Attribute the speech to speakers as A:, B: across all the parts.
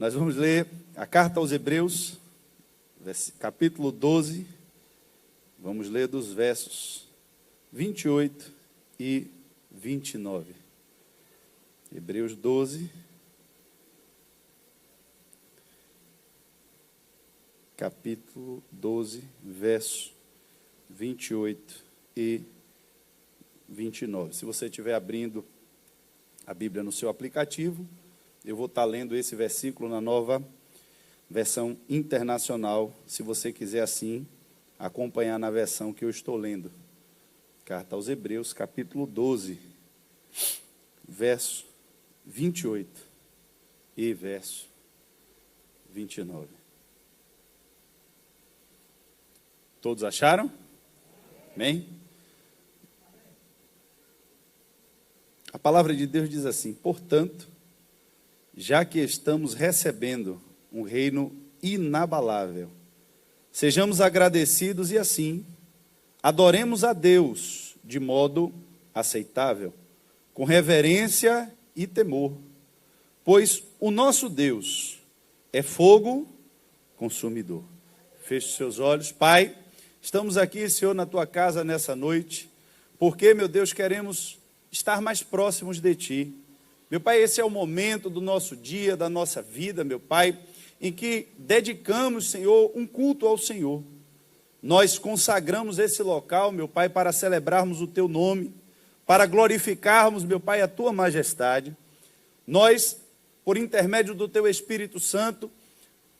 A: Nós vamos ler a carta aos Hebreus, capítulo 12, vamos ler dos versos 28 e 29. Hebreus 12, capítulo 12, verso 28 e 29. Se você estiver abrindo a Bíblia no seu aplicativo, eu vou estar lendo esse versículo na Nova Versão Internacional, se você quiser assim acompanhar na versão que eu estou lendo. Carta aos Hebreus, capítulo 12, verso 28 e verso 29. Todos acharam? Amém? A palavra de Deus diz assim: portanto, já que estamos recebendo um reino inabalável, sejamos agradecidos e assim adoremos a Deus de modo aceitável, com reverência e temor, pois o nosso Deus é fogo consumidor. Feche seus olhos. Pai, estamos aqui, Senhor, na tua casa nessa noite, porque, meu Deus, queremos estar mais próximos de ti. Meu Pai, esse é o momento do nosso dia, da nossa vida, meu Pai, em que dedicamos, Senhor, um culto ao Senhor. Nós consagramos esse local, meu Pai, para celebrarmos o teu nome, para glorificarmos, meu Pai, a tua majestade. Nós, por intermédio do teu Espírito Santo,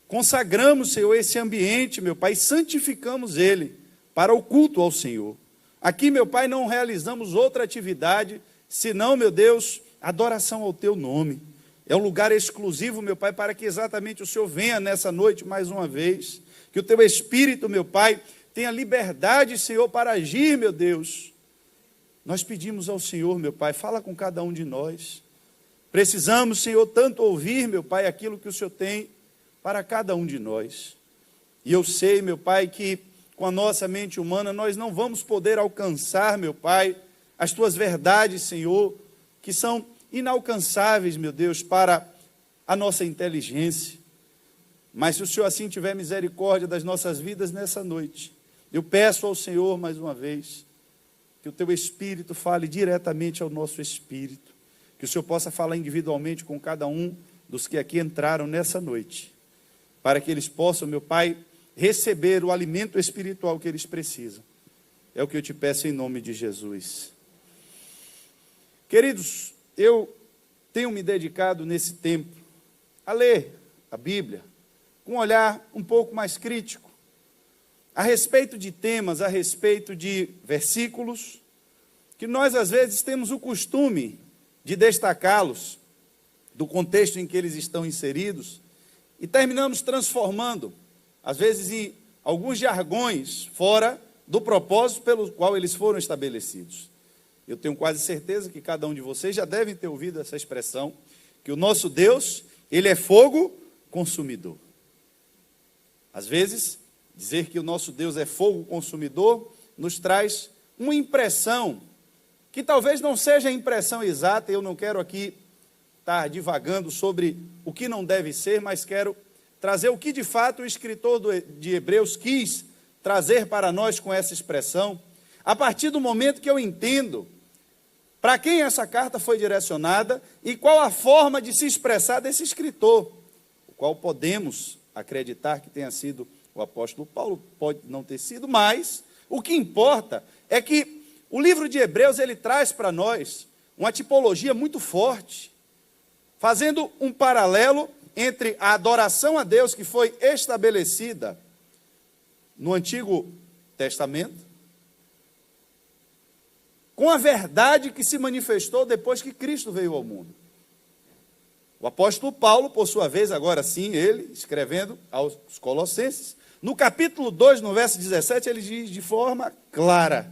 A: consagramos, Senhor, esse ambiente, meu Pai, e santificamos ele para o culto ao Senhor. Aqui, meu Pai, não realizamos outra atividade, senão, meu Deus, adoração ao teu nome. É um lugar exclusivo, meu Pai, para que exatamente o Senhor venha nessa noite mais uma vez. Que o teu Espírito, meu Pai, tenha liberdade, Senhor, para agir, meu Deus. Nós pedimos ao Senhor, meu Pai, fala com cada um de nós. Precisamos, Senhor, tanto ouvir, meu Pai, aquilo que o Senhor tem para cada um de nós. E eu sei, meu Pai, que com a nossa mente humana nós não vamos poder alcançar, meu Pai, as tuas verdades, Senhor, que são inalcançáveis, meu Deus, para a nossa inteligência. Mas se o Senhor assim tiver misericórdia das nossas vidas nessa noite, eu peço ao Senhor mais uma vez, que o teu Espírito fale diretamente ao nosso espírito, que o Senhor possa falar individualmente com cada um dos que aqui entraram nessa noite, para que eles possam, meu Pai, receber o alimento espiritual que eles precisam. É o que eu te peço em nome de Jesus. Queridos, eu tenho me dedicado nesse tempo a ler a Bíblia com um olhar um pouco mais crítico, a respeito de temas, a respeito de versículos, que nós às vezes temos o costume de destacá-los do contexto em que eles estão inseridos e terminamos transformando, às vezes, em alguns jargões fora do propósito pelo qual eles foram estabelecidos. Eu tenho quase certeza que cada um de vocês já deve ter ouvido essa expressão, que o nosso Deus, ele é fogo consumidor. Às vezes, dizer que o nosso Deus é fogo consumidor nos traz uma impressão, que talvez não seja a impressão exata, eu não quero aqui estar divagando sobre o que não deve ser, mas quero trazer o que de fato o escritor de Hebreus quis trazer para nós com essa expressão, a partir do momento que eu entendo para quem essa carta foi direcionada e qual a forma de se expressar desse escritor, o qual podemos acreditar que tenha sido o apóstolo Paulo, pode não ter sido, mas o que importa é que o livro de Hebreus ele traz para nós uma tipologia muito forte, fazendo um paralelo entre a adoração a Deus que foi estabelecida no Antigo Testamento, com a verdade que se manifestou depois que Cristo veio ao mundo. O apóstolo Paulo, por sua vez, agora sim, ele, escrevendo aos Colossenses, no capítulo 2, no verso 17, ele diz de forma clara,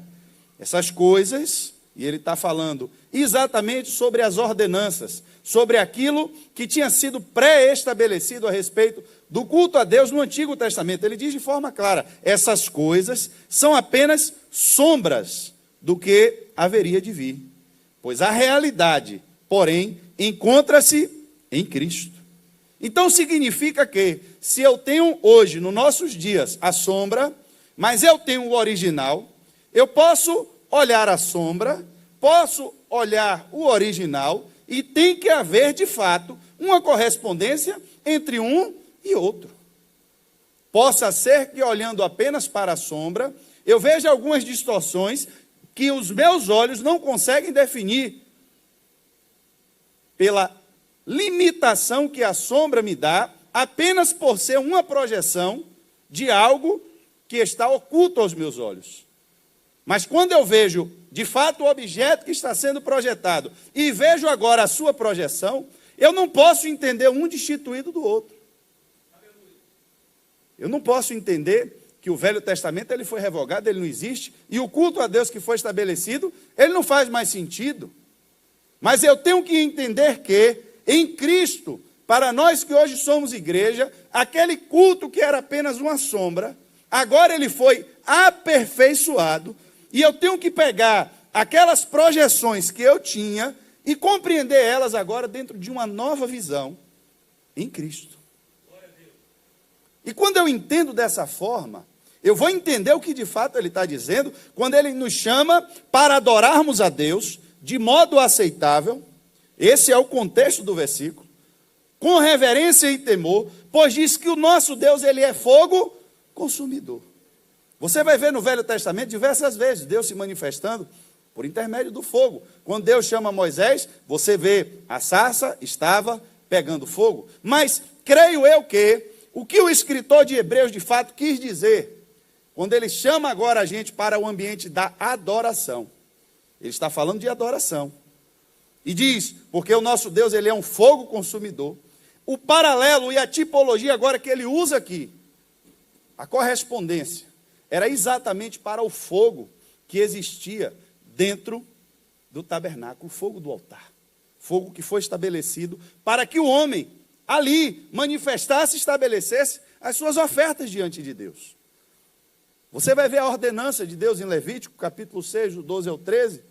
A: essas coisas, e ele está falando exatamente sobre as ordenanças, sobre aquilo que tinha sido pré-estabelecido a respeito do culto a Deus no Antigo Testamento. Ele diz de forma clara, essas coisas são apenas sombras do que haveria de vir, pois a realidade, porém, encontra-se em Cristo. Então significa que, se eu tenho hoje, nos nossos dias, a sombra, mas eu tenho o original, eu posso olhar a sombra, posso olhar o original, e tem que haver, de fato, uma correspondência entre um e outro. Possa ser que, olhando apenas para a sombra, eu veja algumas distorções que os meus olhos não conseguem definir, pela limitação que a sombra me dá, apenas por ser uma projeção de algo que está oculto aos meus olhos. Mas quando eu vejo, de fato, o objeto que está sendo projetado, e vejo agora a sua projeção, eu não posso entender um destituído do outro. Eu não posso entender que o Velho Testamento ele foi revogado, ele não existe, e o culto a Deus que foi estabelecido, ele não faz mais sentido. Mas eu tenho que entender que, em Cristo, para nós que hoje somos igreja, aquele culto que era apenas uma sombra, agora ele foi aperfeiçoado, e eu tenho que pegar aquelas projeções que eu tinha e compreender elas agora dentro de uma nova visão em Cristo. E quando eu entendo dessa forma, eu vou entender o que de fato ele está dizendo, quando ele nos chama para adorarmos a Deus de modo aceitável. Esse é o contexto do versículo. Com reverência e temor, pois diz que o nosso Deus, ele é fogo consumidor. Você vai ver no Velho Testamento diversas vezes Deus se manifestando por intermédio do fogo. Quando Deus chama Moisés, você vê a sarça estava pegando fogo. Mas creio eu que o que o escritor de Hebreus de fato quis dizer, quando ele chama agora a gente para o ambiente da adoração, ele está falando de adoração. E diz, porque o nosso Deus ele é um fogo consumidor. O paralelo e a tipologia agora que ele usa aqui, a correspondência, era exatamente para o fogo que existia dentro do tabernáculo, o fogo do altar. Fogo que foi estabelecido para que o homem ali manifestasse e estabelecesse as suas ofertas diante de Deus. Você vai ver a ordenança de Deus em Levítico, capítulo 6, do 12 ao 13,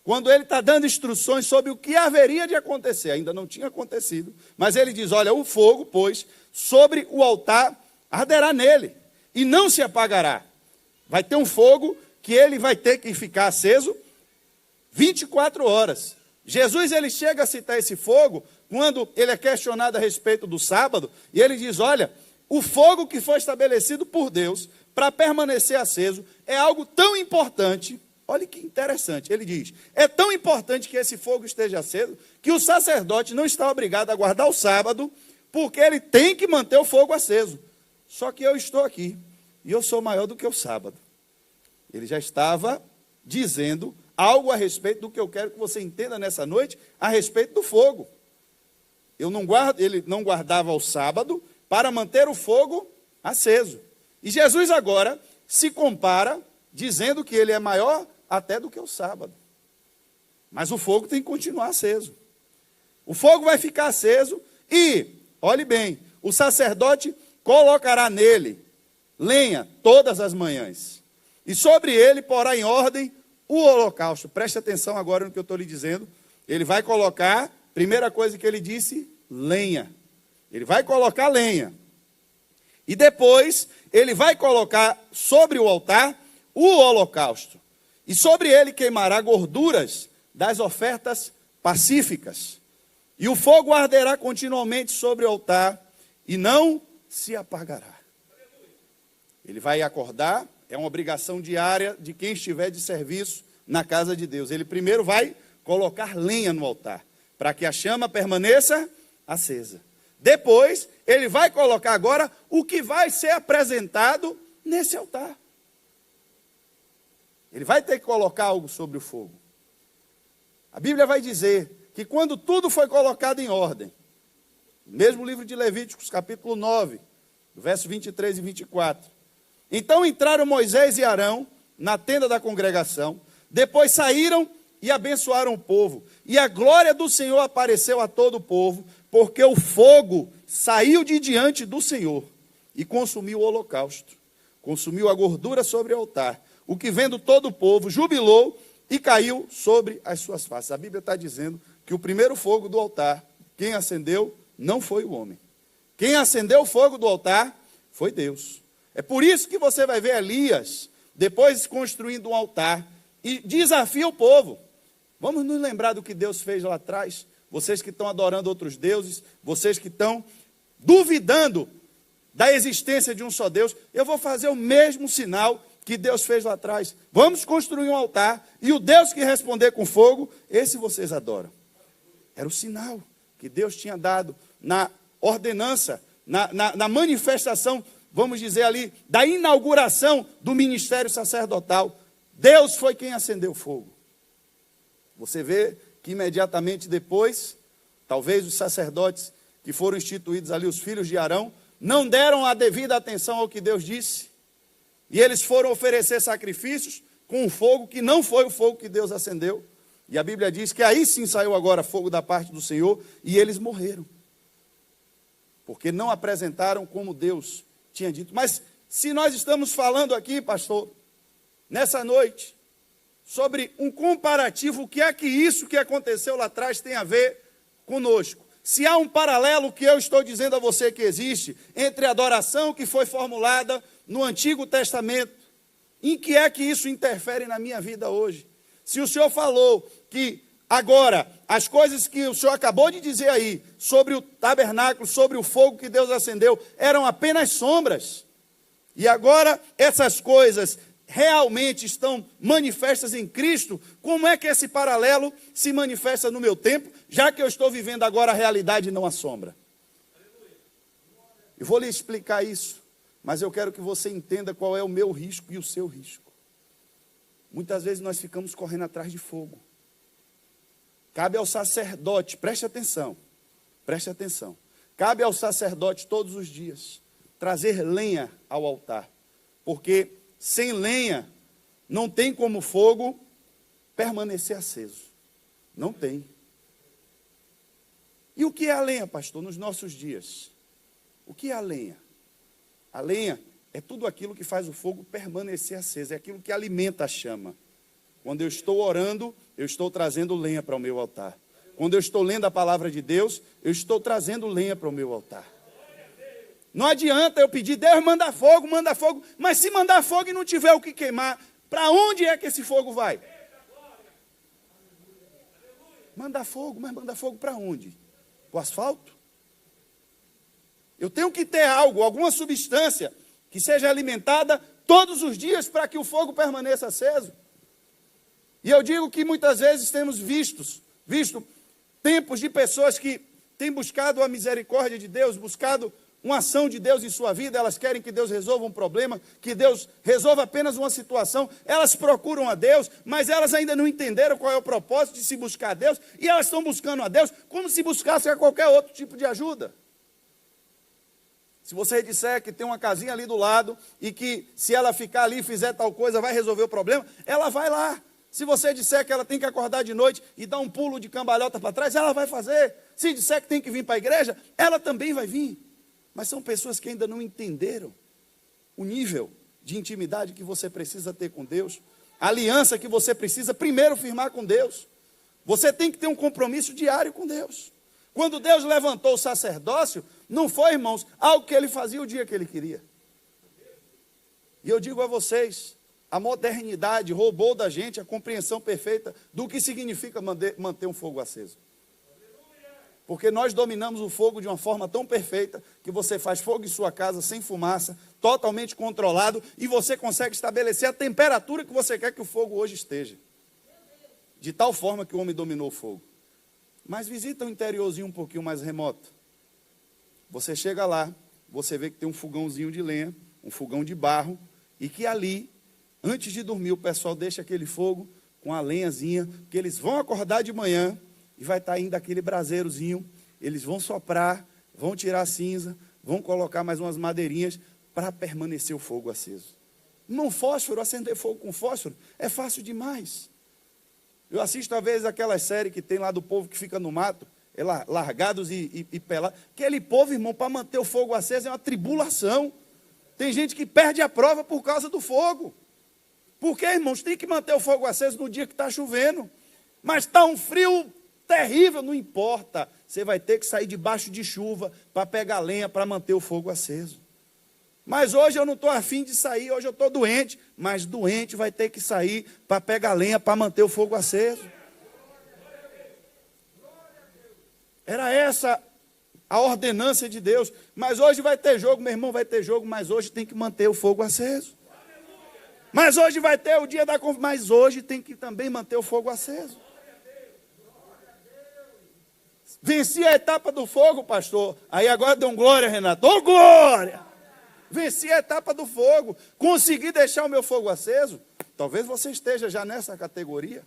A: quando ele está dando instruções sobre o que haveria de acontecer. Ainda não tinha acontecido, mas ele diz, olha, o fogo, pois, sobre o altar arderá nele, e não se apagará. Vai ter um fogo que ele vai ter que ficar aceso 24 horas. Jesus, ele chega a citar esse fogo quando ele é questionado a respeito do sábado, e ele diz, olha, o fogo que foi estabelecido por Deus para permanecer aceso é algo tão importante. Olha que interessante, ele diz, é tão importante que esse fogo esteja aceso, que o sacerdote não está obrigado a guardar o sábado, porque ele tem que manter o fogo aceso. Só que eu estou aqui, e eu sou maior do que o sábado. Ele já estava dizendo algo a respeito do que eu quero que você entenda nessa noite, a respeito do fogo. Ele não guardava o sábado para manter o fogo aceso. E Jesus agora se compara, dizendo que ele é maior até do que o sábado. Mas o fogo tem que continuar aceso. O fogo vai ficar aceso e, olhe bem, o sacerdote colocará nele lenha todas as manhãs. E sobre ele porá em ordem o holocausto. Preste atenção agora no que eu estou lhe dizendo. Ele vai colocar, primeira coisa que ele disse, lenha. Ele vai colocar lenha. E depois, ele vai colocar sobre o altar o holocausto. E sobre ele queimará gorduras das ofertas pacíficas. E o fogo arderá continuamente sobre o altar e não se apagará. Ele vai acordar, é uma obrigação diária de quem estiver de serviço na casa de Deus. Ele primeiro vai colocar lenha no altar, para que a chama permaneça acesa. Depois, ele vai colocar agora o que vai ser apresentado nesse altar. Ele vai ter que colocar algo sobre o fogo. A Bíblia vai dizer que quando tudo foi colocado em ordem, no mesmo livro de Levíticos, capítulo 9, do verso 23 e 24, então entraram Moisés e Arão na tenda da congregação, depois saíram e abençoaram o povo, e a glória do Senhor apareceu a todo o povo, porque o fogo saiu de diante do Senhor e consumiu o holocausto, consumiu a gordura sobre o altar, o que vendo todo o povo jubilou e caiu sobre as suas faces. A Bíblia está dizendo que o primeiro fogo do altar, quem acendeu, não foi o homem. Quem acendeu o fogo do altar foi Deus. É por isso que você vai ver Elias, depois construindo um altar, e desafia o povo. Vamos nos lembrar do que Deus fez lá atrás. Vocês que estão adorando outros deuses, vocês que estão duvidando da existência de um só Deus, eu vou fazer o mesmo sinal que Deus fez lá atrás. Vamos construir um altar, e o Deus que responder com fogo, esse vocês adoram. Era o sinal que Deus tinha dado na ordenança, na manifestação, vamos dizer ali, da inauguração do ministério sacerdotal. Deus foi quem acendeu o fogo. Você vê que imediatamente depois, talvez os sacerdotes que foram instituídos ali, os filhos de Arão, não deram a devida atenção ao que Deus disse, e eles foram oferecer sacrifícios com um fogo que não foi o fogo que Deus acendeu. E a Bíblia diz que aí sim saiu agora fogo da parte do Senhor, e eles morreram, porque não apresentaram como Deus tinha dito. Mas se nós estamos falando aqui, pastor, nessa noite, sobre um comparativo, o que é que isso que aconteceu lá atrás tem a ver conosco? Se há um paralelo que eu estou dizendo a você que existe, entre a adoração que foi formulada no Antigo Testamento, em que é que isso interfere na minha vida hoje? Se o Senhor falou que agora, as coisas que o Senhor acabou de dizer aí, sobre o tabernáculo, sobre o fogo que Deus acendeu, eram apenas sombras, e agora essas coisas realmente estão manifestas em Cristo, como é que esse paralelo se manifesta no meu tempo, já que eu estou vivendo agora a realidade e não a sombra? Eu vou lhe explicar isso, mas eu quero que você entenda qual é o meu risco e o seu risco. Muitas vezes nós ficamos correndo atrás de fogo. Cabe ao sacerdote, preste atenção, cabe ao sacerdote todos os dias trazer lenha ao altar, porque sem lenha não tem como fogo permanecer aceso, não tem. E o que é a lenha, pastor, nos nossos dias? O que é a lenha? A lenha é tudo aquilo que faz o fogo permanecer aceso, é aquilo que alimenta a chama. Quando eu estou orando, eu estou trazendo lenha para o meu altar. Quando eu estou lendo a palavra de Deus, eu estou trazendo lenha para o meu altar. Não adianta eu pedir, Deus manda fogo, mas se mandar fogo e não tiver o que queimar, para onde é que esse fogo vai? Manda fogo, mas manda fogo para onde? Para o asfalto? Eu tenho que ter algo, alguma substância, que seja alimentada todos os dias para que o fogo permaneça aceso. E eu digo que muitas vezes temos visto tempos de pessoas que têm buscado a misericórdia de Deus, buscado uma ação de Deus em sua vida. Elas querem que Deus resolva um problema, que Deus resolva apenas uma situação. Elas procuram a Deus, mas elas ainda não entenderam qual é o propósito de se buscar a Deus, e elas estão buscando a Deus como se buscassem a qualquer outro tipo de ajuda. Se você disser que tem uma casinha ali do lado, e que se ela ficar ali e fizer tal coisa, vai resolver o problema, ela vai lá. Se você disser que ela tem que acordar de noite e dar um pulo de cambalhota para trás, ela vai fazer. Se disser que tem que vir para a igreja, ela também vai vir. Mas são pessoas que ainda não entenderam o nível de intimidade que você precisa ter com Deus, a aliança que você precisa primeiro firmar com Deus. Você tem que ter um compromisso diário com Deus. Quando Deus levantou o sacerdócio, não foi, irmãos, algo que ele fazia o dia que ele queria. E eu digo a vocês, a modernidade roubou da gente a compreensão perfeita do que significa manter um fogo aceso. Porque nós dominamos o fogo de uma forma tão perfeita que você faz fogo em sua casa sem fumaça, totalmente controlado, e você consegue estabelecer a temperatura que você quer que o fogo hoje esteja. De tal forma que o homem dominou o fogo. Mas visita um interiorzinho um pouquinho mais remoto. Você chega lá, você vê que tem um fogãozinho de lenha, um fogão de barro, e que ali, antes de dormir, o pessoal deixa aquele fogo com a lenhazinha, que eles vão acordar de manhã e vai estar ainda aquele braseirozinho, eles vão soprar, vão tirar a cinza, vão colocar mais umas madeirinhas para permanecer o fogo aceso. Não fósforo, acender fogo com fósforo é fácil demais. Eu assisto às vezes aquela série que tem lá do povo que fica no mato, largados e pelados. Aquele povo, irmão, para manter o fogo aceso é uma tribulação. Tem gente que perde a prova por causa do fogo. Porque, irmãos, tem que manter o fogo aceso no dia que está chovendo. Mas está um frio terrível, não importa. Você vai ter que sair debaixo de chuva para pegar lenha, para manter o fogo aceso. Mas hoje eu não estou afim de sair, hoje eu estou doente. Mas doente vai ter que sair para pegar lenha, para manter o fogo aceso. Era essa a ordenança de Deus. Mas hoje vai ter jogo, meu irmão, vai ter jogo, mas hoje tem que manter o fogo aceso. Mas hoje vai ter o dia da conferência, mas hoje tem que também manter o fogo aceso. Venci a etapa do fogo, pastor. Aí agora deu um glória, Renato. Ô, glória! Venci a etapa do fogo. Consegui deixar o meu fogo aceso. Talvez você esteja já nessa categoria.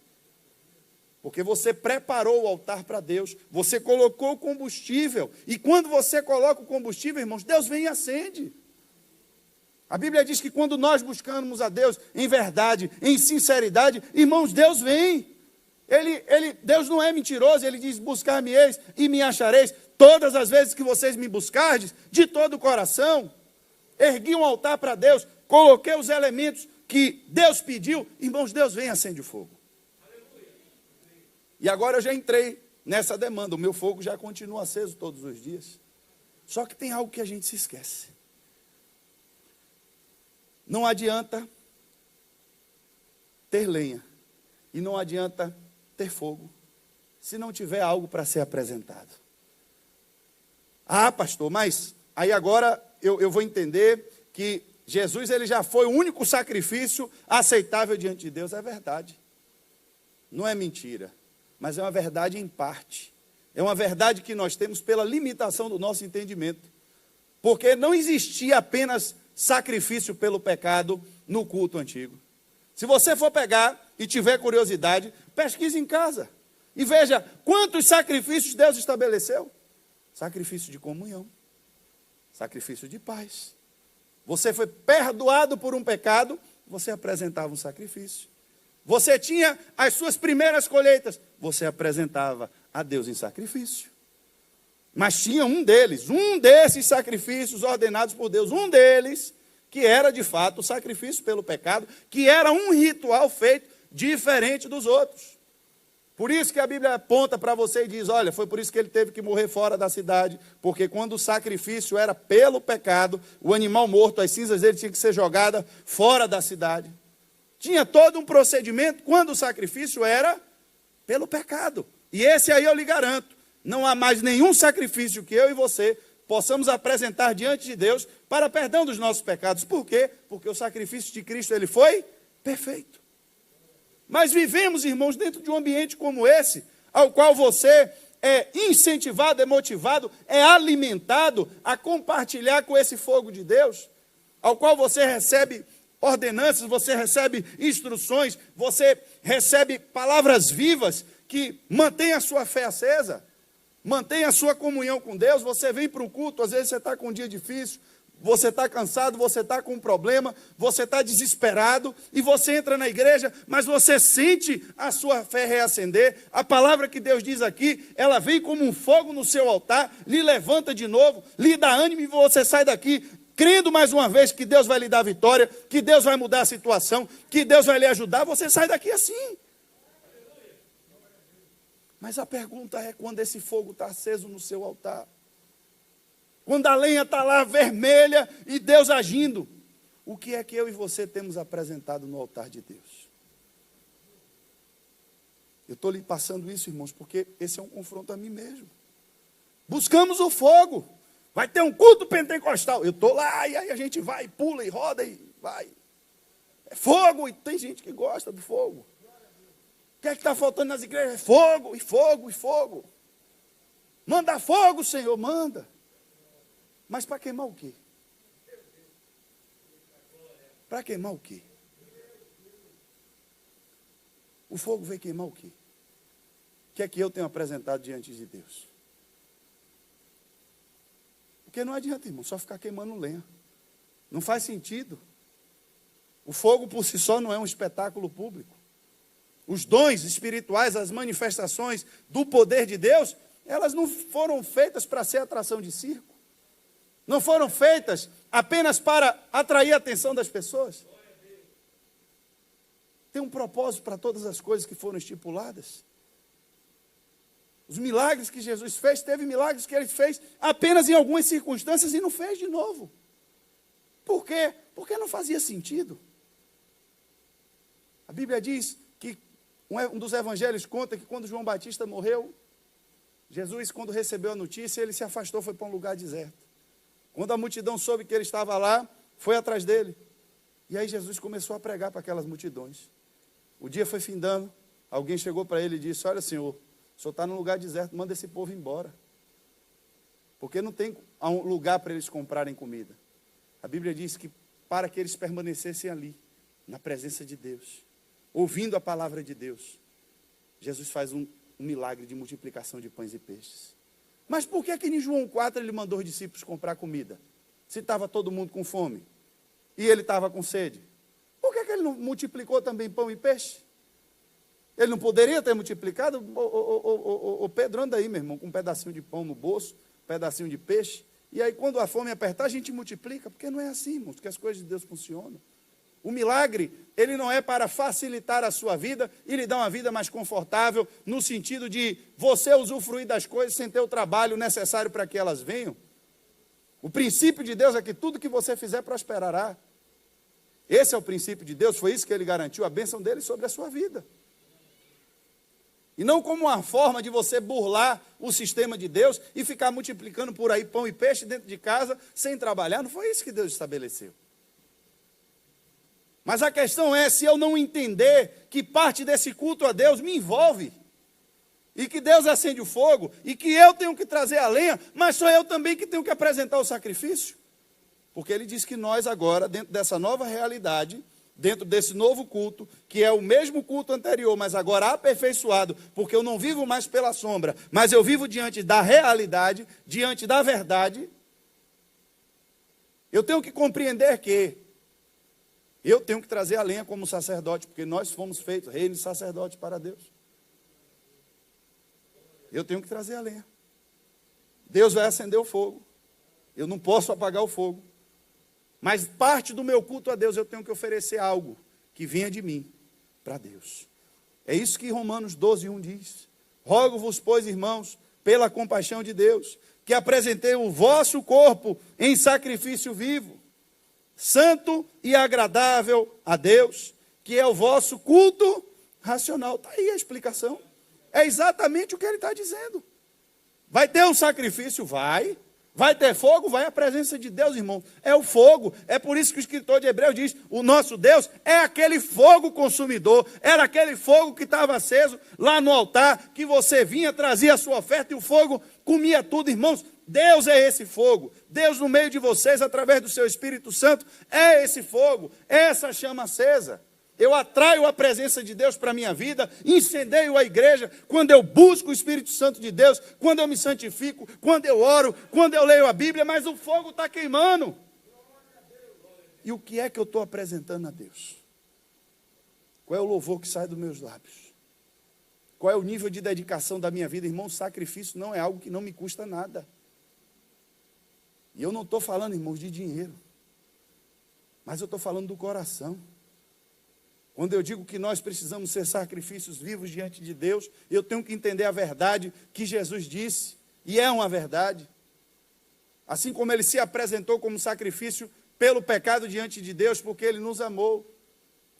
A: Porque você preparou o altar para Deus. Você colocou o combustível. E quando você coloca o combustível, irmãos, Deus vem e acende. A Bíblia diz que quando nós buscamos a Deus em verdade, em sinceridade, irmãos, Deus vem. Deus não é mentiroso, Ele diz, buscar-me-eis e me achareis, todas as vezes que vocês me buscardes, de todo o coração. Ergui um altar para Deus, coloquei os elementos que Deus pediu, irmãos, Deus vem e acende o fogo. E agora eu já entrei nessa demanda, o meu fogo já continua aceso todos os dias. Só que tem algo que a gente se esquece. Não adianta ter lenha e não adianta ter fogo se não tiver algo para ser apresentado. Ah, pastor, mas aí agora eu vou entender que Jesus ele já foi o único sacrifício aceitável diante de Deus. É verdade. Não é mentira, mas é uma verdade em parte. É uma verdade que nós temos pela limitação do nosso entendimento. Porque não existia apenas sacrifício pelo pecado no culto antigo. Se você for pegar e tiver curiosidade, pesquise em casa e veja quantos sacrifícios Deus estabeleceu. Sacrifício de comunhão, sacrifício de paz. Você foi perdoado por um pecado, você apresentava um sacrifício. Você tinha as suas primeiras colheitas, você apresentava a Deus em sacrifício. Mas tinha um desses sacrifícios ordenados por Deus, um deles, que era de fato o sacrifício pelo pecado, que era um ritual feito diferente dos outros. Por isso que a Bíblia aponta para você e diz, olha, foi por isso que ele teve que morrer fora da cidade, porque quando o sacrifício era pelo pecado, o animal morto, as cinzas dele tinham que ser jogadas fora da cidade. Tinha todo um procedimento quando o sacrifício era pelo pecado. E esse aí eu lhe garanto, não há mais nenhum sacrifício que eu e você possamos apresentar diante de Deus para perdão dos nossos pecados. Por quê? Porque o sacrifício de Cristo ele foi perfeito. Mas vivemos, irmãos, dentro de um ambiente como esse, ao qual você é incentivado, é motivado, é alimentado a compartilhar com esse fogo de Deus, ao qual você recebe ordenanças, você recebe instruções, você recebe palavras vivas que mantêm a sua fé acesa. Mantenha a sua comunhão com Deus. Você vem para o culto, às vezes você está com um dia difícil, você está cansado, você está com um problema, você está desesperado, e você entra na igreja, mas você sente a sua fé reacender. A palavra que Deus diz aqui, ela vem como um fogo no seu altar, lhe levanta de novo, lhe dá ânimo, e você sai daqui crendo mais uma vez que Deus vai lhe dar vitória, que Deus vai mudar a situação, que Deus vai lhe ajudar. Você sai daqui assim. Mas a pergunta é, quando esse fogo está aceso no seu altar, quando a lenha está lá vermelha e Deus agindo, o que é que eu e você temos apresentado no altar de Deus? Eu estou lhe passando isso, irmãos, porque esse é um confronto a mim mesmo. Buscamos o fogo. Vai ter um culto pentecostal. Eu estou lá e aí a gente vai, pula e roda e vai. É fogo, e tem gente que gosta do fogo. O que é que está faltando nas igrejas? Fogo, e fogo, e fogo. Manda fogo, Senhor, manda. Mas para queimar o quê? Para queimar o quê? O fogo veio queimar o quê? O que é que eu tenho apresentado diante de Deus? Porque não adianta, irmão, só ficar queimando lenha. Não faz sentido. O fogo por si só não é um espetáculo público. Os dons espirituais, as manifestações do poder de Deus, elas não foram feitas para ser atração de circo. Não foram feitas apenas para atrair a atenção das pessoas. Tem um propósito para todas as coisas que foram estipuladas. Os milagres que Jesus fez, teve milagres que ele fez apenas em algumas circunstâncias e não fez de novo. Por quê? Porque não fazia sentido. A Bíblia diz que um dos evangelhos conta que quando João Batista morreu, Jesus, quando recebeu a notícia, ele se afastou, foi para um lugar deserto. Quando a multidão soube que ele estava lá, foi atrás dele. E aí Jesus começou a pregar para aquelas multidões. O dia foi findando, alguém chegou para ele e disse: olha, Senhor, o Senhor está num lugar deserto, manda esse povo embora. Porque não tem um lugar para eles comprarem comida. A Bíblia diz que para que eles permanecessem ali, na presença de Deus, ouvindo a palavra de Deus, Jesus faz um milagre de multiplicação de pães e peixes. Mas por que em João 4 ele mandou os discípulos comprar comida? Se estava todo mundo com fome e ele estava com sede. Por que ele não multiplicou também pão e peixe? Ele não poderia ter multiplicado? O Pedro, anda aí, meu irmão, com um pedacinho de pão no bolso, um pedacinho de peixe. E aí quando a fome apertar, a gente multiplica. Porque não é assim, irmãos, que as coisas de Deus funcionam. O milagre, ele não é para facilitar a sua vida e lhe dar uma vida mais confortável, no sentido de você usufruir das coisas sem ter o trabalho necessário para que elas venham. O princípio de Deus é que tudo que você fizer prosperará. Esse é o princípio de Deus, foi isso que ele garantiu, a bênção dele sobre a sua vida. E não como uma forma de você burlar o sistema de Deus e ficar multiplicando por aí pão e peixe dentro de casa, sem trabalhar. Não foi isso que Deus estabeleceu. Mas a questão é, se eu não entender que parte desse culto a Deus me envolve, e que Deus acende o fogo, e que eu tenho que trazer a lenha, mas sou eu também que tenho que apresentar o sacrifício. Porque ele diz que nós agora, dentro dessa nova realidade, dentro desse novo culto, que é o mesmo culto anterior, mas agora aperfeiçoado, porque eu não vivo mais pela sombra, mas eu vivo diante da realidade, diante da verdade, eu tenho que compreender que eu tenho que trazer a lenha como sacerdote, porque nós fomos feitos reino e sacerdote para Deus. Eu tenho que trazer a lenha. Deus vai acender o fogo. Eu não posso apagar o fogo. Mas parte do meu culto a Deus, eu tenho que oferecer algo que venha de mim para Deus. É isso que Romanos 12:1 diz. Rogo-vos, pois, irmãos, pela compaixão de Deus, que apresentei o vosso corpo em sacrifício vivo, santo e agradável a Deus, que é o vosso culto racional. Está aí a explicação. É exatamente o que ele está dizendo. Vai ter um sacrifício? Vai. Vai ter fogo? Vai. A presença de Deus, irmão, é o fogo. É por isso que o escritor de Hebreus diz, o nosso Deus é aquele fogo consumidor. Era aquele fogo que estava aceso lá no altar, que você vinha, trazia a sua oferta e o fogo comia tudo, irmãos. Deus é esse fogo. Deus no meio de vocês, através do seu Espírito Santo, é esse fogo, é essa chama acesa. Eu atraio a presença de Deus para a minha vida, incendeio a igreja, quando eu busco o Espírito Santo de Deus, quando eu me santifico, quando eu oro, quando eu leio a Bíblia, mas o fogo está queimando. E o que é que eu estou apresentando a Deus? Qual é o louvor que sai dos meus lábios? Qual é o nível de dedicação da minha vida? Irmão, sacrifício não é algo que não me custa nada. E eu não estou falando, irmãos, de dinheiro, mas eu estou falando do coração. Quando eu digo que nós precisamos ser sacrifícios vivos diante de Deus, eu tenho que entender a verdade que Jesus disse, e é uma verdade. Assim como ele se apresentou como sacrifício pelo pecado diante de Deus, porque ele nos amou.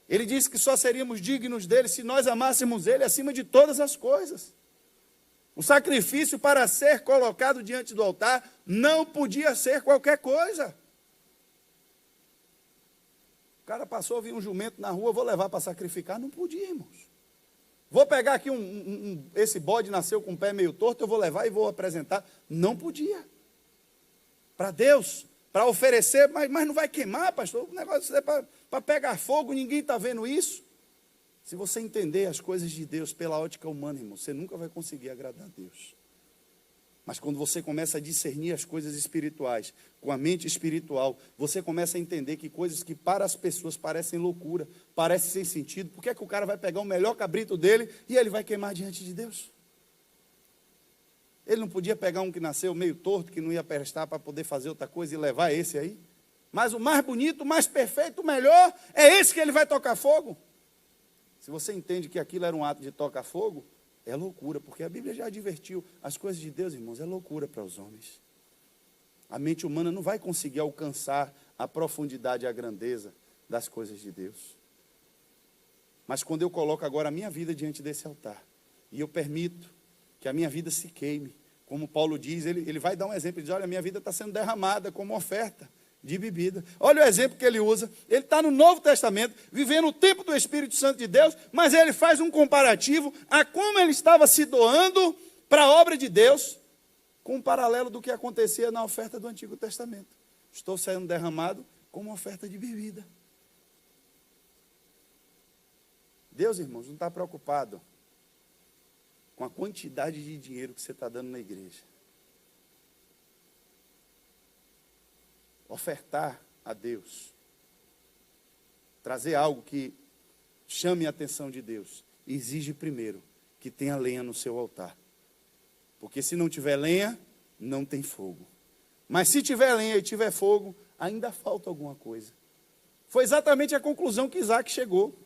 A: Ele disse que só seríamos dignos dele se nós amássemos ele acima de todas as coisas. O sacrifício para ser colocado diante do altar não podia ser qualquer coisa. O cara passou, viu um jumento na rua, vou levar para sacrificar. Não podia, irmãos. Vou pegar aqui esse bode nasceu com o pé meio torto, eu vou levar e vou apresentar. Não podia. Para Deus, para oferecer, mas não vai queimar, pastor. O negócio é para pegar fogo, ninguém está vendo isso. Se você entender as coisas de Deus pela ótica humana, irmão, você nunca vai conseguir agradar a Deus. Mas quando você começa a discernir as coisas espirituais, com a mente espiritual, você começa a entender que coisas que para as pessoas parecem loucura, parecem sem sentido, por que é que o cara vai pegar o melhor cabrito dele e ele vai queimar diante de Deus? Ele não podia pegar um que nasceu meio torto, que não ia prestar para poder fazer outra coisa e levar esse aí? Mas o mais bonito, o mais perfeito, o melhor, é esse que ele vai tocar fogo? Se você entende que aquilo era um ato de tocar fogo, É loucura, porque a Bíblia já advertiu, as coisas de Deus, irmãos, é loucura para os homens. A mente humana não vai conseguir alcançar a profundidade e a grandeza das coisas de Deus. Mas quando eu coloco agora a minha vida diante desse altar, e eu permito que a minha vida se queime, como Paulo diz, ele vai dar um exemplo, ele diz, olha, a minha vida está sendo derramada como oferta de bebida. Olha o exemplo que ele usa, ele está no Novo Testamento, vivendo o tempo do Espírito Santo de Deus, mas ele faz um comparativo a como ele estava se doando para a obra de Deus, com um paralelo do que acontecia na oferta do Antigo Testamento. Estou sendo derramado como oferta de bebida. Deus, irmãos, não está preocupado com a quantidade de dinheiro que você está dando na igreja. Ofertar a Deus, trazer algo que chame a atenção de Deus, exige primeiro que tenha lenha no seu altar. Porque se não tiver lenha, não tem fogo. Mas se tiver lenha e tiver fogo, ainda falta alguma coisa. Foi exatamente a conclusão que Isaac chegou.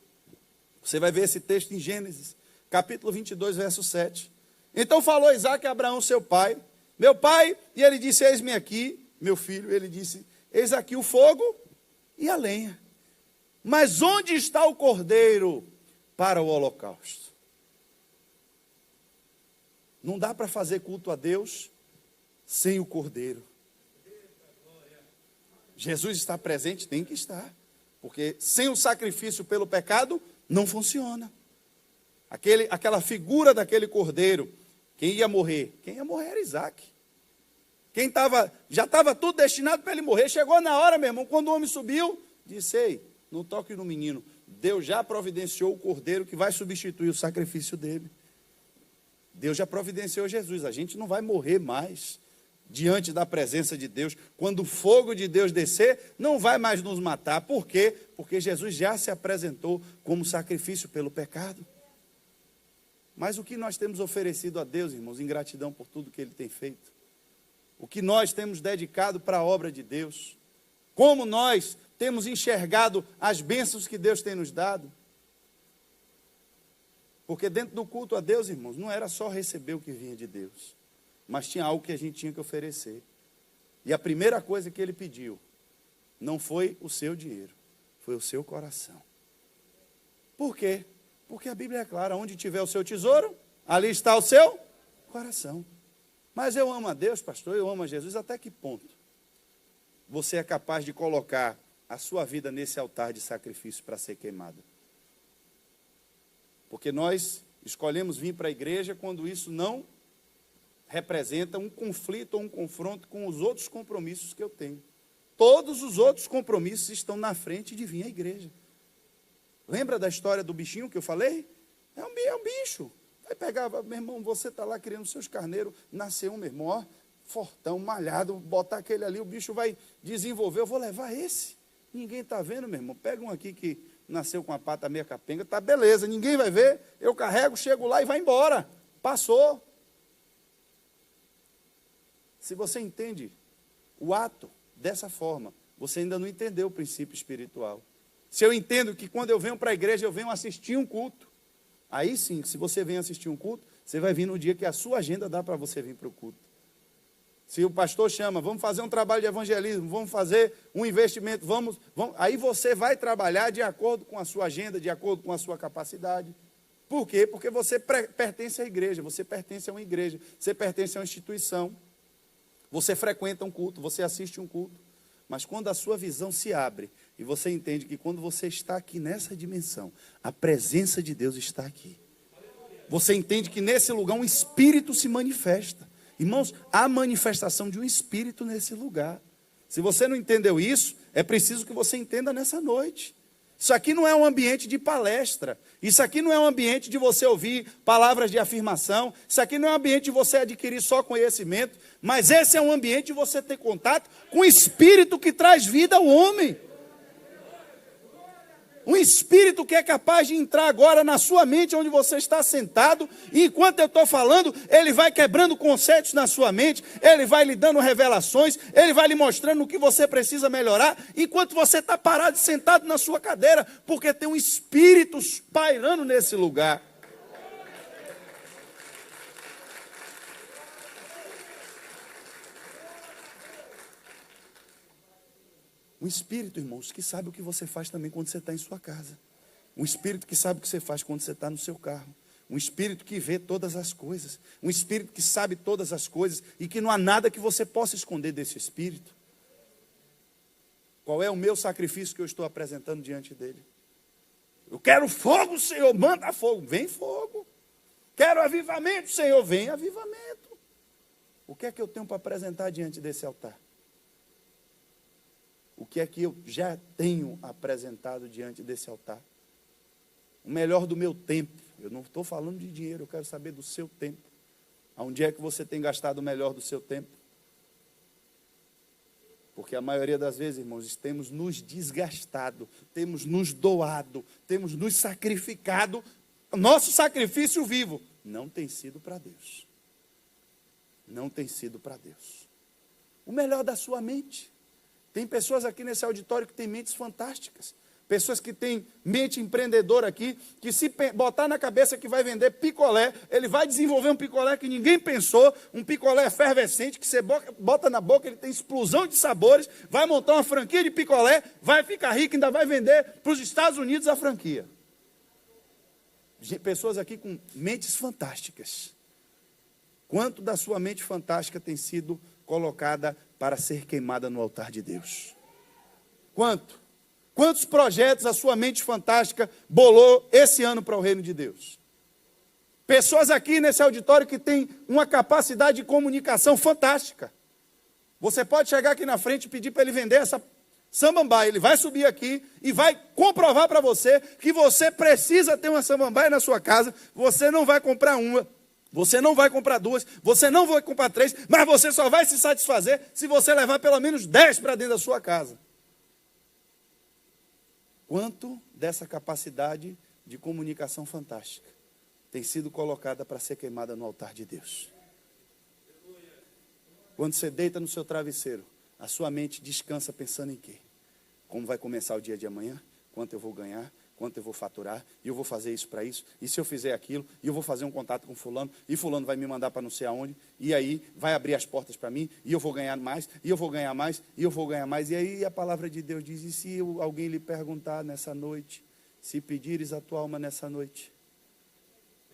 A: Você vai ver esse texto em Gênesis, capítulo 22, verso 7. Então falou Isaac a Abraão, seu pai, meu pai, e ele disse, eis-me aqui, meu filho, ele disse, eis aqui o fogo e a lenha. Mas onde está o cordeiro para o holocausto? Não dá para fazer culto a Deus sem o cordeiro. Jesus está presente, tem que estar. Porque sem o sacrifício pelo pecado, não funciona. Aquela figura daquele cordeiro, quem ia morrer? Quem ia morrer era Isaac. Já estava tudo destinado para ele morrer. Chegou na hora, meu irmão, quando o homem subiu, disse, ei, não toque no menino. Deus já providenciou o cordeiro que vai substituir o sacrifício dele. Deus já providenciou Jesus. A gente não vai morrer mais diante da presença de Deus. Quando o fogo de Deus descer, não vai mais nos matar. Por quê? Porque Jesus já se apresentou como sacrifício pelo pecado. Mas o que nós temos oferecido a Deus, irmãos, em gratidão por tudo que Ele tem feito? O que nós temos dedicado para a obra de Deus? Como nós temos enxergado as bênçãos que Deus tem nos dado? Porque dentro do culto a Deus, irmãos, não era só receber o que vinha de Deus, mas tinha algo que a gente tinha que oferecer. E a primeira coisa que Ele pediu não foi o seu dinheiro, foi o seu coração. Por quê? Porque a Bíblia é clara, onde tiver o seu tesouro, ali está o seu coração. Mas eu amo a Deus, pastor, eu amo a Jesus, até que ponto você é capaz de colocar a sua vida nesse altar de sacrifício para ser queimado? Porque nós escolhemos vir para a igreja quando isso não representa um conflito ou um confronto com os outros compromissos que eu tenho. Todos os outros compromissos estão na frente de vir à igreja. Lembra da história do bichinho que eu falei? É um bicho. Vai pegar, meu irmão, você está lá criando seus carneiros, nasceu um, meu irmão, ó, fortão, malhado, botar aquele ali, o bicho vai desenvolver, eu vou levar esse. Ninguém está vendo, meu irmão. Pega um aqui que nasceu com a pata meia capenga, tá beleza, ninguém vai ver, eu carrego, chego lá e vai embora. Passou. Se você entende o ato dessa forma, você ainda não entendeu o princípio espiritual. Se eu entendo que quando eu venho para a igreja, eu venho assistir um culto, aí sim, se você vem assistir um culto, você vai vir no dia que a sua agenda dá para você vir para o culto. Se o pastor chama, vamos fazer um trabalho de evangelismo, vamos fazer um investimento, vamos, aí você vai trabalhar de acordo com a sua agenda, de acordo com a sua capacidade. Por quê? Porque você pertence à igreja, você pertence a uma igreja, você pertence a uma instituição, você frequenta um culto, você assiste um culto. Mas quando a sua visão se abre e você entende que quando você está aqui nessa dimensão, a presença de Deus está aqui. Você entende que nesse lugar um espírito se manifesta. Irmãos, há manifestação de um espírito nesse lugar. Se você não entendeu isso, é preciso que você entenda nessa noite. Isso aqui não é um ambiente de palestra. Isso aqui não é um ambiente de você ouvir palavras de afirmação. Isso aqui não é um ambiente de você adquirir só conhecimento. Mas esse é um ambiente de você ter contato com o espírito que traz vida ao homem. Um espírito que é capaz de entrar agora na sua mente, onde você está sentado, e enquanto eu estou falando, ele vai quebrando conceitos na sua mente, ele vai lhe dando revelações, ele vai lhe mostrando o que você precisa melhorar, enquanto você está parado e sentado na sua cadeira, porque tem um espírito pairando nesse lugar. Um espírito, irmãos, que sabe o que você faz também quando você está em sua casa. Um espírito que sabe o que você faz quando você está no seu carro. Um espírito que vê todas as coisas. Um espírito que sabe todas as coisas e que não há nada que você possa esconder desse espírito. Qual é o meu sacrifício que eu estou apresentando diante dele? Eu quero fogo, Senhor, manda fogo. Vem fogo. Quero avivamento, Senhor, vem avivamento. O que é que eu tenho para apresentar diante desse altar? O que é que eu já tenho apresentado diante desse altar? O melhor do meu tempo. Eu não estou falando de dinheiro, eu quero saber do seu tempo. Aonde é que você tem gastado o melhor do seu tempo? Porque a maioria das vezes, irmãos, temos nos desgastado, temos nos doado, temos nos sacrificado. Nosso sacrifício vivo não tem sido para Deus. Não tem sido para Deus. O melhor da sua mente. Tem pessoas aqui nesse auditório que têm mentes fantásticas. Pessoas que têm mente empreendedora aqui, que se botar na cabeça que vai vender picolé, ele vai desenvolver um picolé que ninguém pensou, um picolé efervescente, que você bota na boca, ele tem explosão de sabores, vai montar uma franquia de picolé, vai ficar rico, ainda vai vender para os Estados Unidos a franquia. Pessoas aqui com mentes fantásticas. Quanto da sua mente fantástica tem sido colocada para ser queimada no altar de Deus? Quanto? Quantos projetos a sua mente fantástica bolou esse ano para o reino de Deus? Pessoas aqui nesse auditório que têm uma capacidade de comunicação fantástica. Você pode chegar aqui na frente e pedir para ele vender essa samambaia. Ele vai subir aqui e vai comprovar para você que você precisa ter uma samambaia na sua casa. Você não vai comprar uma, você não vai comprar duas, você não vai comprar três, mas você só vai se satisfazer se você levar pelo menos 10 para dentro da sua casa. Quanto dessa capacidade de comunicação fantástica tem sido colocada para ser queimada no altar de Deus? Quando você deita no seu travesseiro, a sua mente descansa pensando em quê? Como vai começar o dia de amanhã? Quanto eu vou ganhar? Quanto eu vou faturar? E eu vou fazer isso para isso? E se eu fizer aquilo? E eu vou fazer um contato com fulano? E fulano vai me mandar para não sei aonde? E aí vai abrir as portas para mim? E eu vou ganhar mais? E eu vou ganhar mais? E eu vou ganhar mais? E aí a palavra de Deus diz, e se alguém lhe perguntar nessa noite, se pedires a tua alma nessa noite,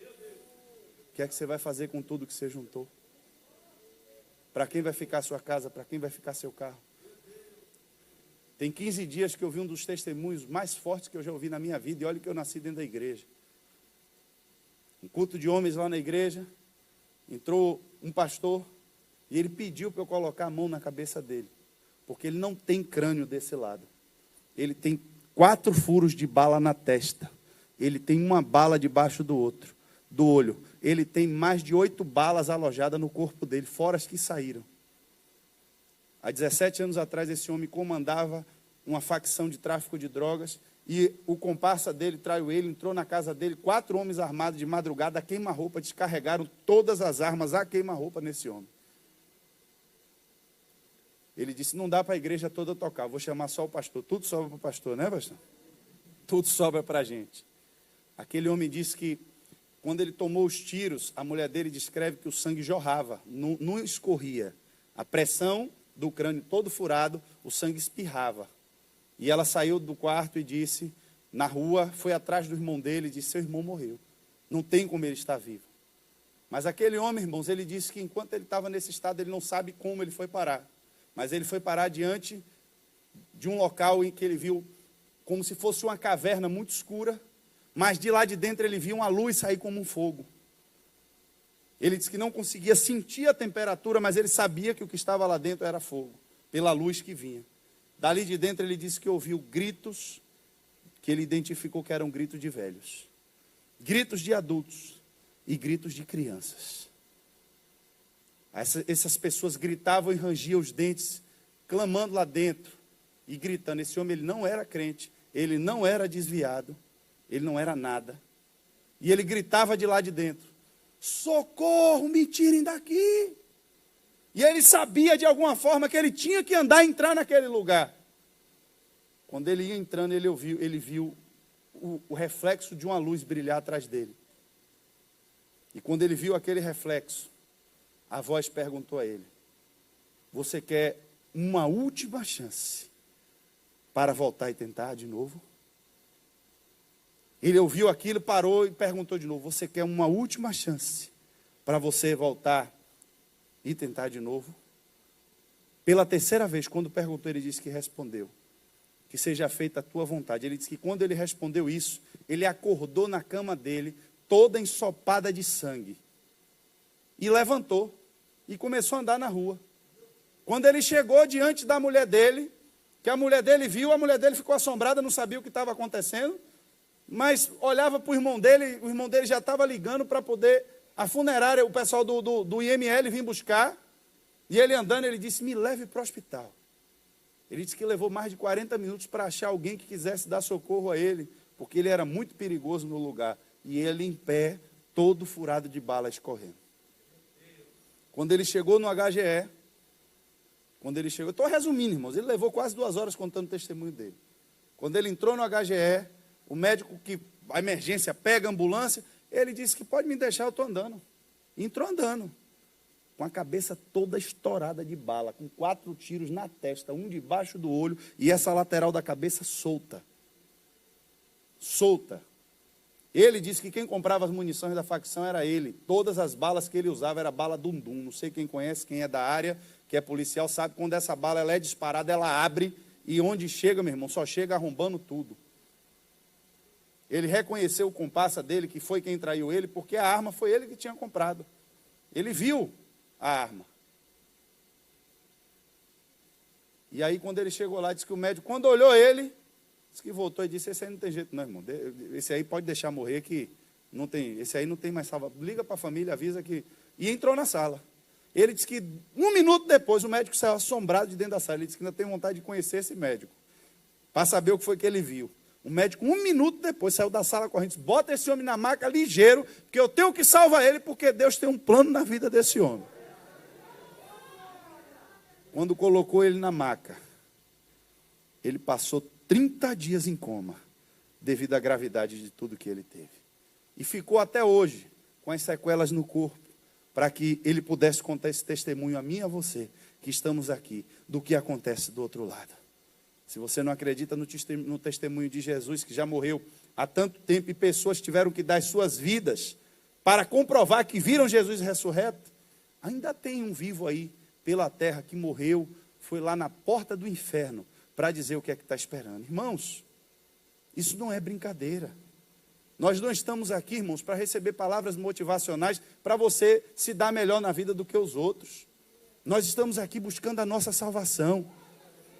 A: o que é que você vai fazer com tudo que você juntou? Para quem vai ficar a sua casa? Para quem vai ficar seu carro? Tem 15 dias que eu vi um dos testemunhos mais fortes que eu já ouvi na minha vida. E olha que eu nasci dentro da igreja. Um culto de homens lá na igreja. Entrou um pastor. E ele pediu para eu colocar a mão na cabeça dele. Porque ele não tem crânio desse lado. Ele tem 4 furos de bala na testa. Ele tem uma bala debaixo do olho. Ele tem mais de 8 balas alojadas no corpo dele, fora as que saíram. Há 17 anos atrás, esse homem comandava uma facção de tráfico de drogas, e o comparsa dele traiu ele, entrou na casa dele, 4 homens armados de madrugada, a queima-roupa, descarregaram todas as armas a queima-roupa nesse homem. Ele disse, não dá para a igreja toda tocar, vou chamar só o pastor. Tudo sobra para o pastor, né, pastor? Tudo sobra para a gente. Aquele homem disse que, quando ele tomou os tiros, a mulher dele descreve que o sangue jorrava, não escorria. A pressão do crânio todo furado, o sangue espirrava. E ela saiu do quarto e disse, na rua, foi atrás do irmão dele e disse, seu irmão morreu. Não tem como ele estar vivo. Mas aquele homem, irmãos, ele disse que enquanto ele estava nesse estado, ele não sabe como ele foi parar. Mas ele foi parar diante de um local em que ele viu como se fosse uma caverna muito escura, mas de lá de dentro ele viu uma luz sair como um fogo. Ele disse que não conseguia sentir a temperatura, mas ele sabia que o que estava lá dentro era fogo, pela luz que vinha. Dali de dentro ele disse que ouviu gritos, que ele identificou que eram gritos de velhos, gritos de adultos e gritos de crianças. Essas pessoas gritavam e rangiam os dentes, clamando lá dentro e gritando. Esse homem, ele não era crente, ele não era desviado, ele não era nada. E ele gritava de lá de dentro, socorro, me tirem daqui. E ele sabia de alguma forma que ele tinha que andar e entrar naquele lugar. Quando ele ia entrando, ele viu o reflexo de uma luz brilhar atrás dele. E quando ele viu aquele reflexo, a voz perguntou a ele, você quer uma última chance para voltar e tentar de novo? Ele ouviu aquilo, parou e perguntou de novo: você quer uma última chance para você voltar e tentar de novo? Pela terceira vez, quando perguntou, ele disse que respondeu: que seja feita a tua vontade. Ele disse que quando ele respondeu isso, ele acordou na cama dele, toda ensopada de sangue. E levantou e começou a andar na rua. Quando ele chegou diante da mulher dele, que a mulher dele viu, a mulher dele ficou assombrada, não sabia o que estava acontecendo, mas olhava para o irmão dele já estava ligando para poder, a funerária, o pessoal do IML vir buscar, e ele andando, ele disse: me leve para o hospital. Ele disse que levou mais de 40 minutos para achar alguém que quisesse dar socorro a ele, porque ele era muito perigoso no lugar, e ele em pé, todo furado de bala, escorrendo. Quando ele chegou no HGE, estou resumindo, irmãos, ele levou quase 2 horas contando o testemunho dele. Quando ele entrou no HGE, o médico que a emergência pega a ambulância, ele disse que pode me deixar, eu estou andando. Entrou andando, com a cabeça toda estourada de bala, com 4 tiros na testa, um debaixo do olho, e essa lateral da cabeça solta. Solta. Ele disse que quem comprava as munições da facção era ele. Todas as balas que ele usava era bala Dundum. Não sei quem conhece, quem é da área, que é policial, sabe, quando essa bala ela é disparada, ela abre, e onde chega, meu irmão, só chega arrombando tudo. Ele reconheceu o comparsa dele, que foi quem traiu ele, porque a arma foi ele que tinha comprado. Ele viu a arma. E aí, quando ele chegou lá, disse que o médico, quando olhou ele, disse que voltou e disse: esse aí não tem jeito não, irmão. Esse aí pode deixar morrer, que não tem, esse aí não tem mais salva. Liga para a família, avisa que... E entrou na sala. Ele disse que 1 minuto depois, o médico saiu assombrado de dentro da sala. Ele disse que ainda tem vontade de conhecer esse médico, para saber o que foi que ele viu. O médico, 1 minuto depois, saiu da sala correndo, disse: bota esse homem na maca ligeiro, porque eu tenho que salvar ele, porque Deus tem um plano na vida desse homem. Quando colocou ele na maca, ele passou 30 dias em coma, devido à gravidade de tudo que ele teve. E ficou até hoje, com as sequelas no corpo, para que ele pudesse contar esse testemunho a mim e a você, que estamos aqui, do que acontece do outro lado. Se você não acredita no testemunho de Jesus, que já morreu há tanto tempo, e pessoas tiveram que dar as suas vidas para comprovar que viram Jesus ressurreto, ainda tem um vivo aí pela terra que morreu, foi lá na porta do inferno para dizer o que é que está esperando. Irmãos, isso não é brincadeira. Nós não estamos aqui, irmãos, para receber palavras motivacionais para você se dar melhor na vida do que os outros. Nós estamos aqui buscando a nossa salvação.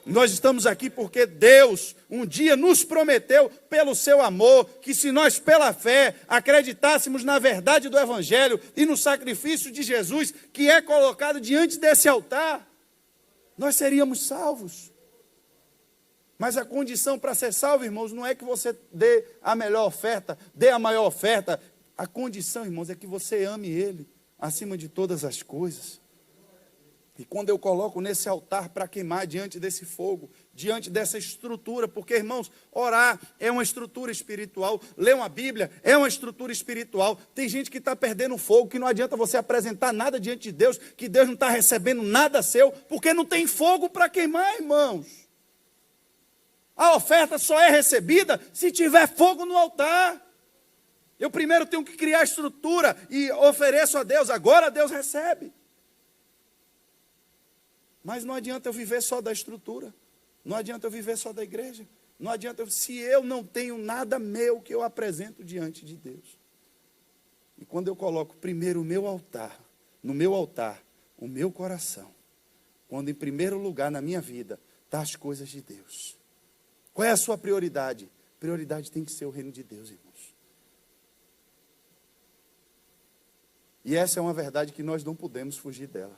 A: Nós estamos aqui porque Deus um dia nos prometeu, pelo seu amor, que se nós pela fé acreditássemos na verdade do Evangelho e no sacrifício de Jesus, que é colocado diante desse altar, nós seríamos salvos. Mas a condição para ser salvo, irmãos, não é que você dê a melhor oferta, dê a maior oferta. A condição, irmãos, é que você ame Ele acima de todas as coisas. E quando eu coloco nesse altar para queimar diante desse fogo, diante dessa estrutura, porque, irmãos, orar é uma estrutura espiritual, ler uma Bíblia é uma estrutura espiritual. Tem gente que está perdendo fogo, que não adianta você apresentar nada diante de Deus, que Deus não está recebendo nada seu, porque não tem fogo para queimar, irmãos. A oferta só é recebida se tiver fogo no altar. Eu primeiro tenho que criar a estrutura e ofereço a Deus, agora Deus recebe. Mas não adianta eu viver só da estrutura, não adianta eu viver só da igreja, não adianta se eu não tenho nada meu que eu apresento diante de Deus. E quando eu coloco primeiro o meu altar, no meu altar, o meu coração, quando em primeiro lugar na minha vida está as coisas de Deus. Qual é a sua prioridade? Prioridade tem que ser o reino de Deus, irmãos. E essa é uma verdade que nós não podemos fugir dela.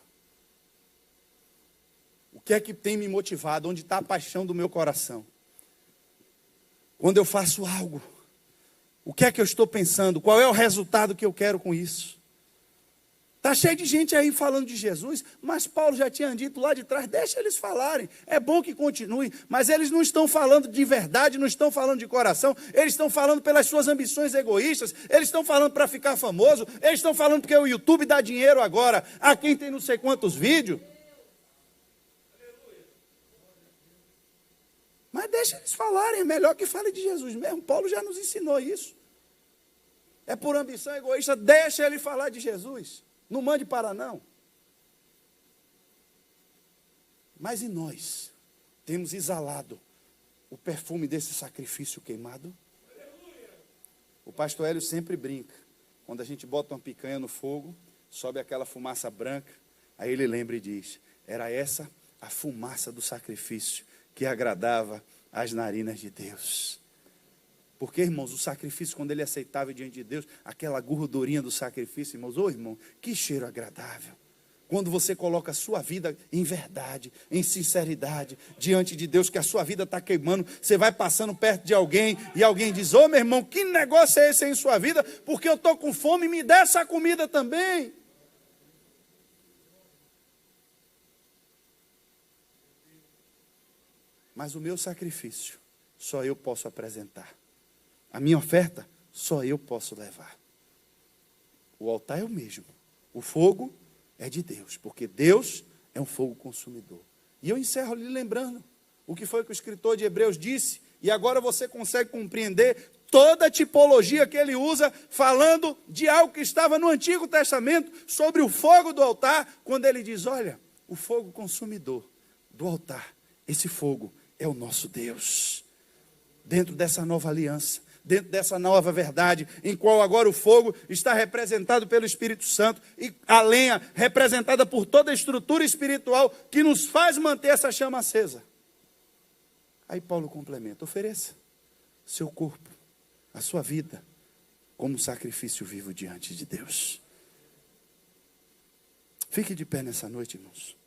A: O que é que tem me motivado? Onde está a paixão do meu coração? Quando eu faço algo, o que é que eu estou pensando? Qual é o resultado que eu quero com isso? Está cheio de gente aí falando de Jesus, mas Paulo já tinha dito lá de trás: deixa eles falarem, é bom que continue, mas eles não estão falando de verdade, não estão falando de coração, eles estão falando pelas suas ambições egoístas, eles estão falando para ficar famoso, eles estão falando porque o YouTube dá dinheiro agora a quem tem não sei quantos vídeos. Mas Mas deixa eles falarem, é melhor que fale de Jesus mesmo. Paulo já nos ensinou isso. É por ambição egoísta, deixa ele falar de Jesus. Não mande para não. Mas e nós? Temos exalado o perfume desse sacrifício queimado? O pastor Hélio sempre brinca. Quando a gente bota uma picanha no fogo, sobe aquela fumaça branca, aí ele lembra e diz, era essa a fumaça do sacrifício que agradava as narinas de Deus. Porque, irmãos, o sacrifício, quando ele é aceitável diante de Deus, aquela gordurinha do sacrifício, irmãos, irmão, que cheiro agradável. Quando você coloca a sua vida em verdade, em sinceridade, diante de Deus, que a sua vida está queimando, você vai passando perto de alguém, e alguém diz, meu irmão, que negócio é esse em sua vida? Porque eu estou com fome, me dá essa comida também. Mas o meu sacrifício, só eu posso apresentar. A minha oferta, só eu posso levar. O altar é o mesmo. O fogo é de Deus, porque Deus é um fogo consumidor. E eu encerro lhe lembrando o que foi que o escritor de Hebreus disse, e agora você consegue compreender toda a tipologia que ele usa, falando de algo que estava no Antigo Testamento, sobre o fogo do altar, quando ele diz, olha, o fogo consumidor do altar, esse fogo é o nosso Deus. Dentro dessa nova aliança, dentro dessa nova verdade, em qual agora o fogo está representado pelo Espírito Santo, e a lenha representada por toda a estrutura espiritual, que nos faz manter essa chama acesa. Aí Paulo complementa, ofereça seu corpo, a sua vida, como sacrifício vivo diante de Deus. Fique de pé nessa noite, irmãos.